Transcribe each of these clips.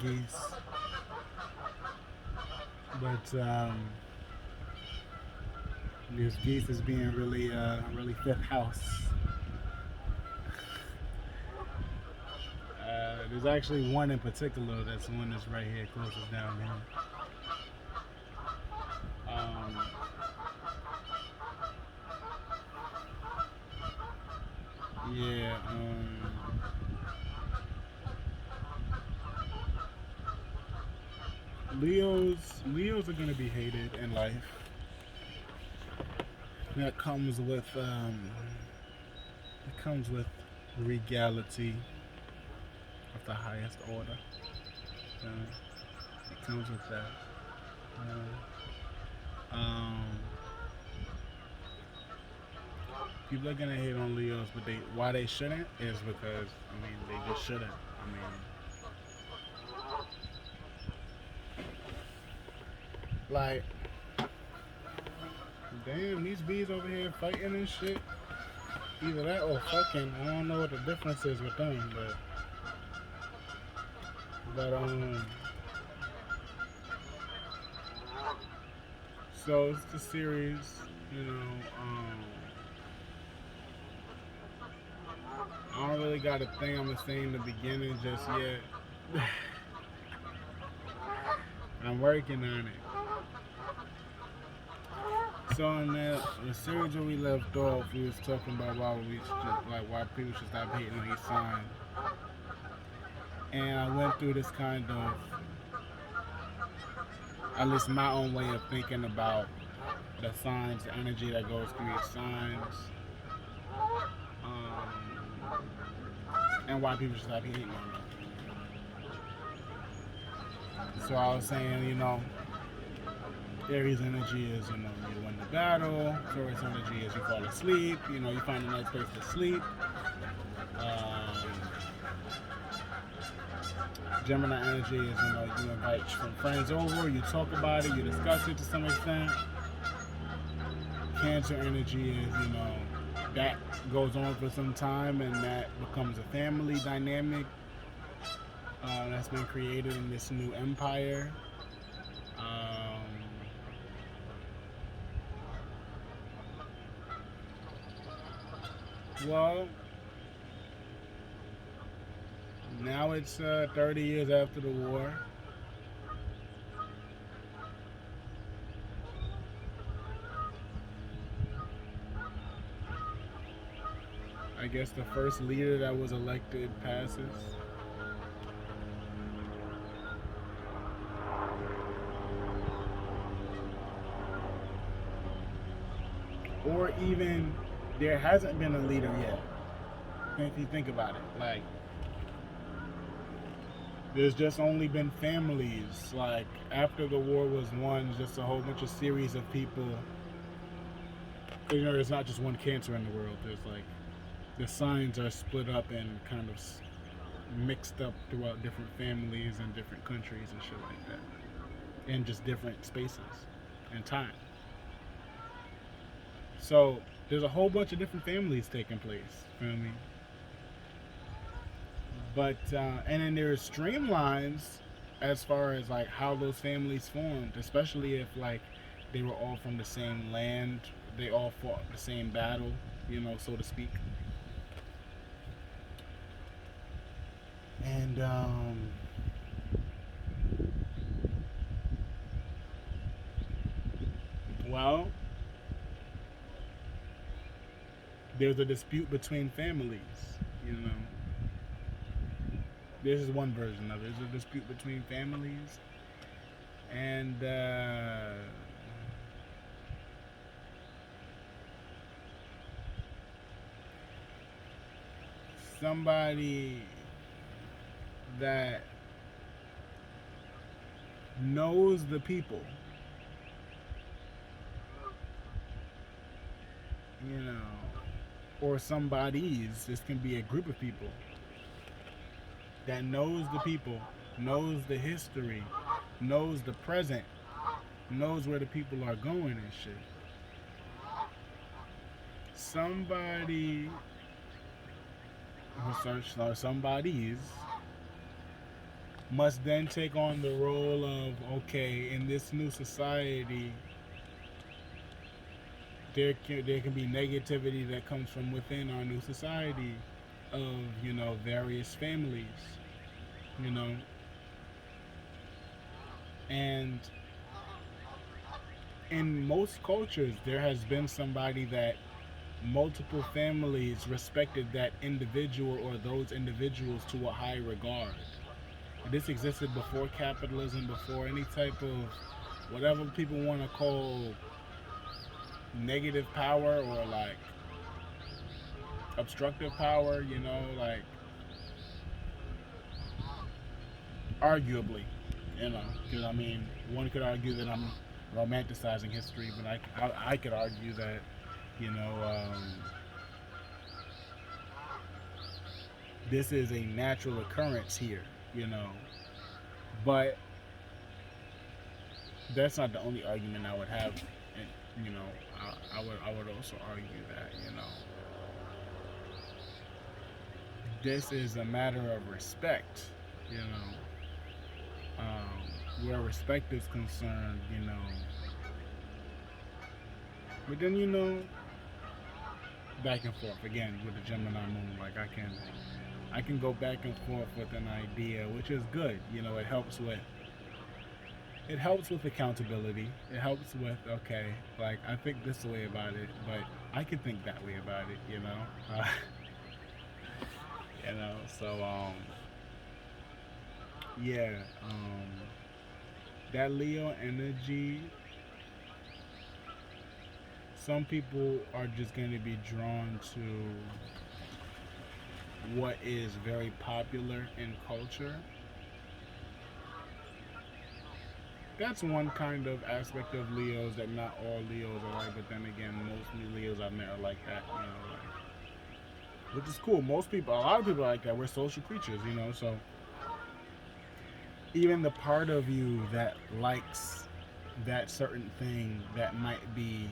geese. But these geese is being really fifth house. There's actually one in particular that's the one that's right here closest down here. Um, yeah, Leos are gonna be hated in life. That comes with it comes with regality of the highest order. It comes with that. Um, People are gonna hate on Leos, but they why they shouldn't is because they just shouldn't. Like damn, these bees over here fighting and shit. Either that or fucking. I don't know what the difference is with them, but. So it's the series, you know. I don't really got a thing I'm gonna say in the beginning just yet. I'm working on it. So in the series where we left off, we was talking about why people should stop hating on each sign, and I went through this kind of, at least my own way of thinking about the signs, the energy that goes through each signs, um, and why people should stop hating on them. So I was saying, Aries energy is, you win the battle. Taurus energy is you fall asleep. You find a nice place to sleep. Um, Gemini energy is, you invite some friends over, you talk about it, you discuss it to some extent. Cancer energy is, that goes on for some time and that becomes a family dynamic that's been created in this new empire. Well, now it's 30 years after the war. I guess the first leader that was elected passes. Or even there hasn't been a leader yet. If you think about it, like there's just only been families. Like after the war was won, just a whole bunch of series of people. There's not just one cancer in the world. There's like the signs are split up and kind of mixed up throughout different families and different countries and shit like that, in just different spaces and time. So there's a whole bunch of different families taking place. Feel me? But and then there's streamlines as far as like how those families formed, especially if like they were all from the same land, they all fought the same battle, so to speak. And well, there's a dispute between families, you know. This is one version of it. There's a dispute between families, and somebody that knows the people, you know, or somebody's, this can be a group of people that knows the people, knows the history, knows the present, knows where the people are going and shit. Somebody or somebody's must then take on the role of, okay, in this new society, there can be negativity that comes from within our new society of, various families, you know, and in most cultures there has been somebody that multiple families respected that individual or those individuals to a high regard. This existed before capitalism, before any type of whatever people want to call negative power or like obstructive power, like arguably, because I mean, one could argue that I'm romanticizing history, but I could argue that, you know, this is a natural occurrence here, you know, but that's not the only argument I would have. And, I would also argue that, this is a matter of respect, you know, where respect is concerned, but then, back and forth again with the Gemini moon, like I can go back and forth with an idea, which is good. It helps with accountability. It helps with, okay, like I think this way about it, but I can think that way about it. So yeah, that Leo energy. Some people are just going to be drawn to what is very popular in culture. That's one kind of aspect of Leos that not all Leos are like, but then again, most Leos I've met are like that, which is cool. A lot of people are like that. We're social creatures, so even the part of you that likes that certain thing that might be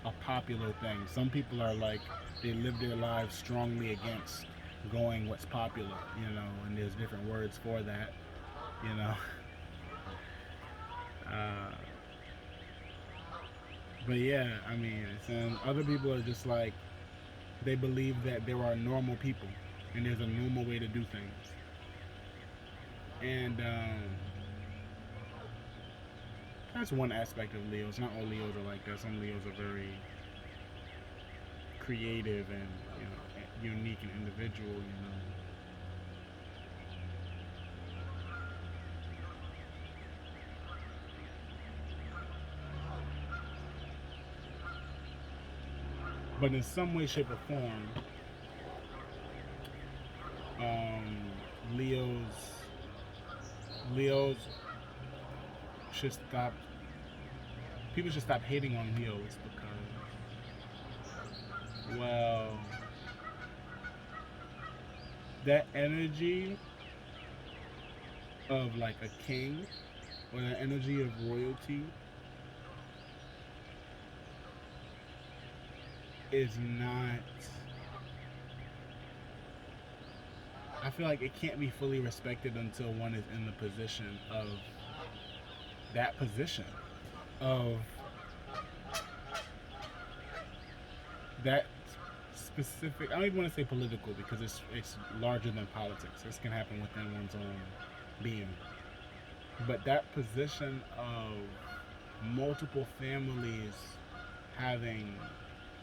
a popular thing. Some people are like, they live their lives strongly against going what's popular, and there's different words for that, you know. Uh, but yeah, I mean, and other people are just like, they believe that there are normal people and there's a normal way to do things. And that's one aspect of Leos. Not all Leos are like that. Some Leos are very creative and unique and individual. But in some way, shape, or form, um, Leos Leos should stop. People should stop hating on Leos because, well, that energy of like a king or the energy of royalty is not. I feel like it can't be fully respected until one is in the position of that position of that specific. I don't even want to say political because it's larger than politics. This can happen within one's own being. But that position of multiple families having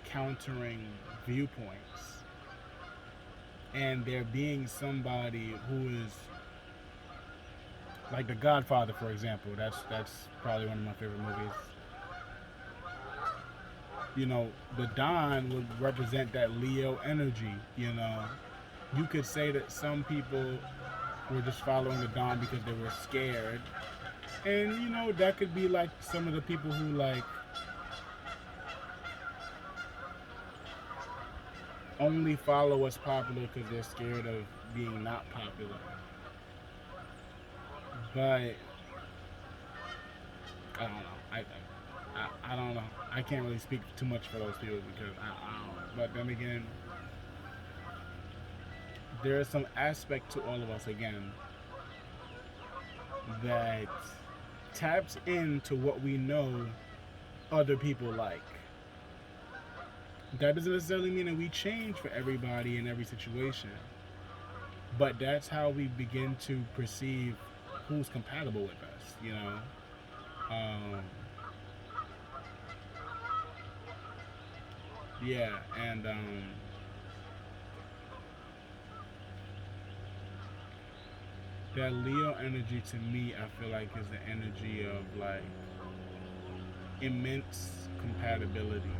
countering viewpoints and there being somebody who is like The Godfather, for example. That's probably one of my favorite movies. The Don would represent that Leo energy. You could say that some people were just following the Don because they were scared, and that could be like some of the people who like only follow what's popular because they're scared of being not popular. But I don't know. I don't know. I can't really speak too much for those people because I don't know. But then again, there is some aspect to all of us again that taps into what we know other people like. That doesn't necessarily mean that we change for everybody in every situation, but that's how we begin to perceive who's compatible with us, you know? Um, yeah, and that Leo energy to me, I feel like is the energy of like immense compatibility.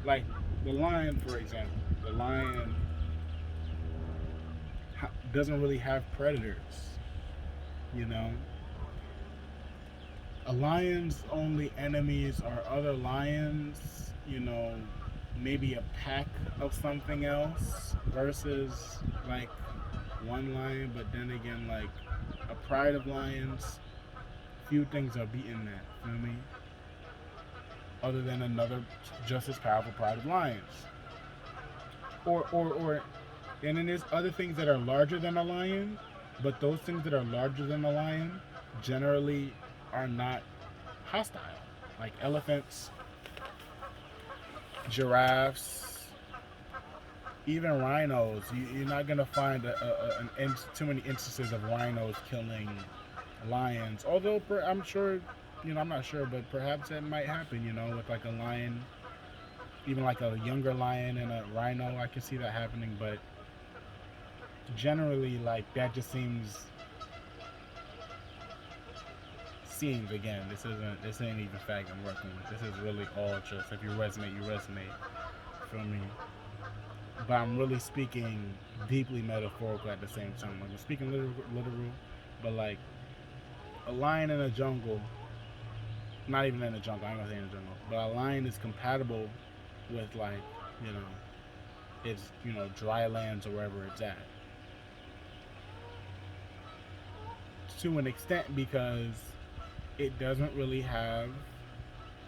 Like the lion, for example. The lion doesn't really have predators. You know, a lion's only enemies are other lions. You know, maybe a pack of something else versus like one lion. But then again, like a pride of lions, few things are beating that. Feel me? Other than another just as powerful pride of lions. Or and then there's other things that are larger than a lion, but those things that are larger than a lion generally are not hostile. Like elephants, giraffes, even rhinos. You're not gonna find too many instances of rhinos killing lions. Although I'm sure, I'm not sure, but perhaps that might happen. With like a lion, even like a younger lion and a rhino, I can see that happening. But generally, like that just seems again. This ain't even fact I'm working with. This is really all just if you resonate, you resonate. Feel me? But I'm really speaking deeply metaphorical at the same time. Like I'm speaking literal, but like a lion in a jungle, not even in the jungle, I ain't gonna say in the jungle, but a lion is compatible with like, you know, its, dry lands or wherever it's at. To an extent because it doesn't really have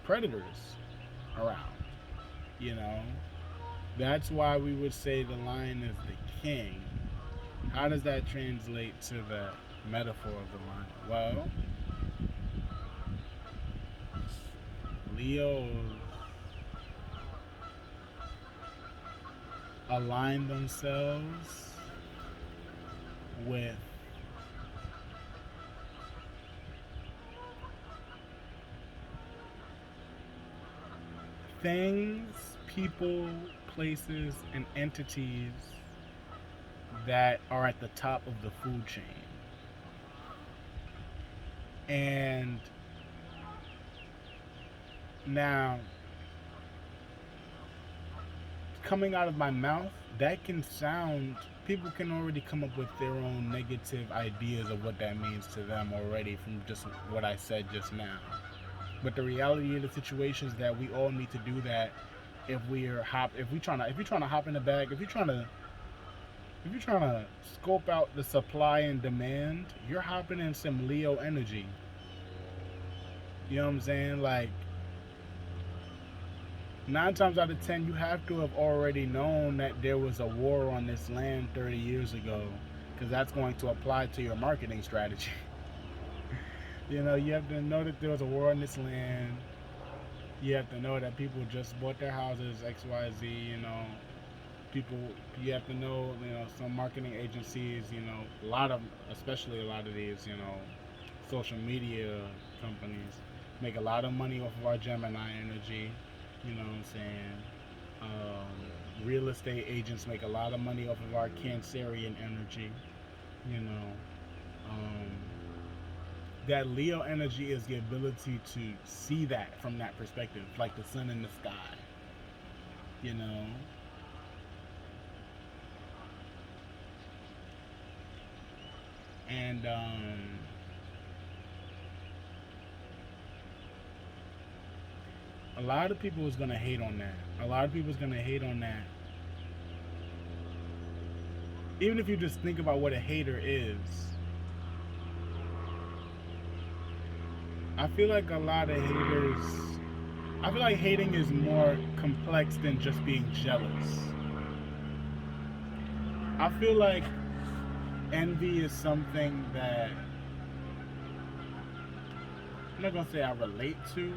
predators around, you know? That's why we would say the lion is the king. How does that translate to the metaphor of the lion? Well, Leos align themselves with things, people, places, and entities that are at the top of the food chain. And now, coming out of my mouth, that can sound, people can already come up with their own negative ideas of what that means to them already from just what I said just now. But the reality of the situation is that we all need to do that if we trying to hop in the bag, if you're trying to scope out the supply and demand, you're hopping in some Leo energy. You know what I'm saying? Like 9 times out of 10, you have to have already known that there was a war on this land 30 years ago, because that's going to apply to your marketing strategy. You have to know that there was a war on this land. You have to know that people just bought their houses, X, Y, Z. People. You have to know, some marketing agencies. Especially a lot of these, social media companies make a lot of money off of our Gemini energy. You know what I'm saying? Real estate agents make a lot of money off of our Cancerian energy. You know, um, that Leo energy is the ability to see that from that perspective, like the sun in the sky. You know, and a lot of people is gonna hate on that. A lot of people is gonna hate on that. Even if you just think about what a hater is, I feel like a lot of haters. I feel like hating is more complex than just being jealous. I feel like envy is something that I'm not gonna say I relate to,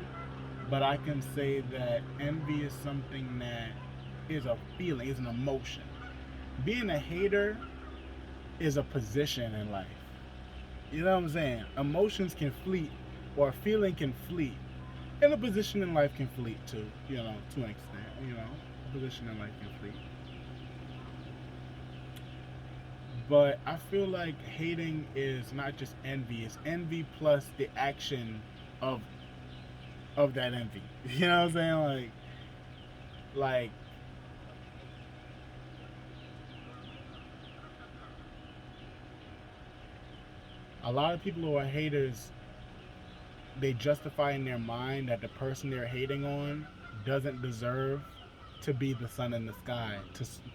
but I can say that envy is something that is a feeling, is an emotion. Being a hater is a position in life. You know what I'm saying? Emotions can fleet, or a feeling can fleet, and a position in life can fleet too. You know, to an extent. You know, a position in life can fleet. But I feel like hating is not just envy; it's envy plus the action of that envy. You know what I'm saying? Like a lot of people who are haters, they justify in their mind that the person they're hating on doesn't deserve to be the sun in the sky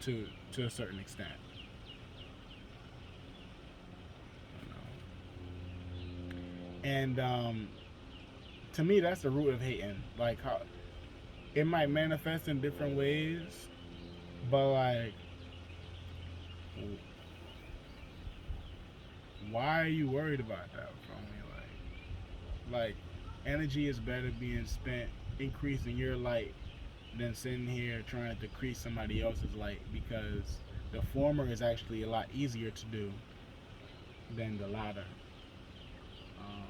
to a certain extent. You know? And to me, that's the root of hating. Like how it might manifest in different ways, but like, why are you worried about that from me? Like energy is better being spent increasing your light than sitting here trying to decrease somebody else's light, because the former is actually a lot easier to do than the latter. Um,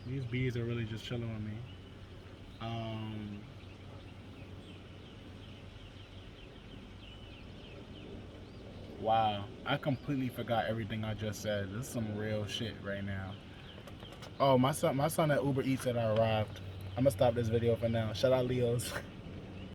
these bees are really just chilling with me. Um, wow, I completely forgot everything I just said. This is some real shit right now. Oh, my son at Uber Eats said I arrived. I'm gonna stop this video for now. Shout out Leo's.